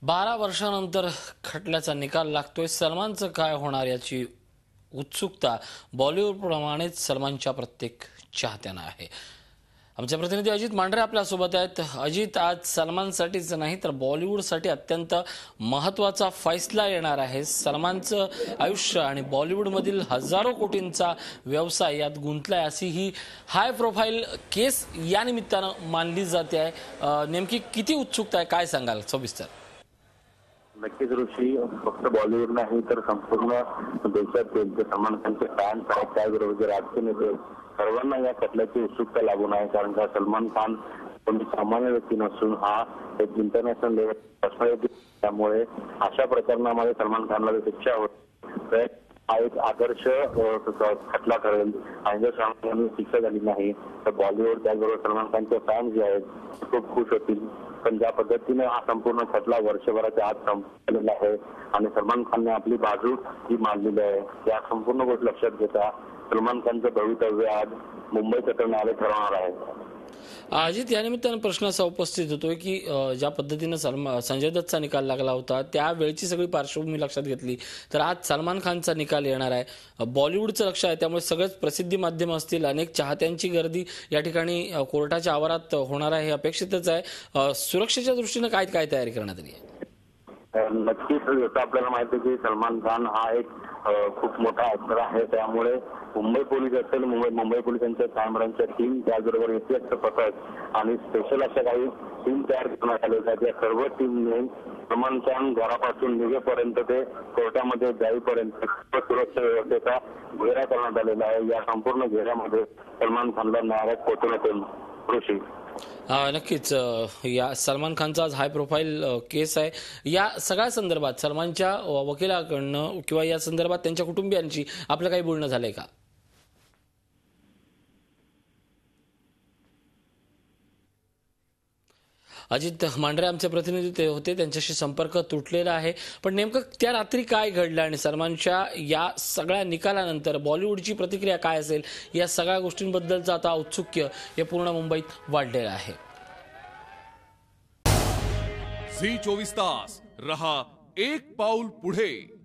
12 वर्षांनंतर खटल्याचा निकाल लागतोय। सलमानचं काय होणार याची उत्सुकता बॉलिवूडप्रमाणेच सलमानच्या प्रत्येक चाहत्यांना आहे। आमचे प्रतिनिधी अजित मांढरे आपल्या सोबत आहेत। अजित, आज सलमानसाठीच नाही तर बॉलिवूडसाठी अत्यंत महत्त्वाचा फैसला येणार आहे। सलमानचं आयुष्य आणि बॉलिवूडमधील हजारो कोटींचा व्यवसाय यात गुंतलाय अशी ही हाय प्रोफाईल केस या निमित्तानं मानली जाते आहे। नेमकी किती उत्सुकता आहे, काय सांगाल सविस्तर? नक्कीच ऋषी, फक्त बॉलिवूड नाही तर संपूर्ण देशात सलमान खानचे फॅन्स आहेत, त्याबरोबर राजकीय नेते सर्वांना या खटल्याची उत्सुकता लागून आहे। कारण का सलमान खान कोणी सामान्य व्यक्ती नसून हा एक इंटरनॅशनल लेवल पर्सनॅलिटी, त्यामुळे अशा प्रकरणामध्ये सलमान खानला शिक्षा होते हा एक आदर्श खटला ठरेल। आणि जर सलमान खानला शिक्षा झाली नाही तर बॉलिवूड त्याचबरोबर सलमान खानचे फॅन्स जे आहेत खूप खुश होतील। पण ज्या पद्धतीने हा संपूर्ण खटला वर्षभराच्या आत संपलेला आहे आणि सलमान खानने आपली बाजू ही मांडलेली आहे, या संपूर्ण गोष्ट लक्षात घेता सलमान खानचं भवितव्य आज मुंबई सत्र न्यायालय ठरवणार आहे। अजित, या निमित्तानं प्रश्न असा उपस्थित होतोय की ज्या पद्धतीनं संजय दत्तचा निकाल लागला होता त्यावेळची सगळी पार्श्वभूमी लक्षात घेतली तर आज सलमान खानचा निकाल येणार आहे। बॉलिवूडचं लक्ष आहे, त्यामुळे सगळेच प्रसिद्धी माध्यम असतील, अनेक चाहत्यांची गर्दी या ठिकाणी कोर्टाच्या आवारात होणार आहे हे अपेक्षितच आहे। सुरक्षेच्या दृष्टीनं काय काय तयारी करण्यात आली आहे? नक्कीच जसं आपल्याला माहिती आहे की सलमान खान हा एक खूप मोठा ऍक्टर आहे, त्यामुळे मुंबई पोलीस असेल, मुंबई पोलिसांच्या कॅमेरांच्या टीम, त्याचबरोबर एटीएसचं पथक आणि स्पेशल अशा काही टीम तयार करण्यात आल्या आहेत। या सर्व टीमने सलमान खान घरापासून निघेपर्यंत ते कोर्टामध्ये जाईपर्यंत सुरक्षा व्यवस्थेचा घेरा करण्यात आलेला आहे। या संपूर्ण घेऱ्यामध्ये सलमान खानला न्यायालयात पोहोचवण्यात येईल। ऋषी, नक्कीच या सलमान खानचा आज हाय प्रोफाईल केस आहे। या सगळ्या संदर्भात सलमानच्या वकिलाकडनं किंवा या संदर्भात त्यांच्या कुटुंबियांची आपलं काही बोलणं झालंय का? अजित मांढरे आमचे प्रतिनिधी ते होते, त्यांच्याशी संपर्क तुटलेला आहे। पण नेमकं त्या रात्री काय घडलं आणि सलमानच्या या सगळ्या निकालानंतर बॉलिवूडची प्रतिक्रिया काय असेल या सगळ्या गोष्टींबद्दलचं आता औत्सुक्य हे पूर्ण मुंबईत वाढलेलं आहे। झी 24 तास रहा एक पाऊल पुढे।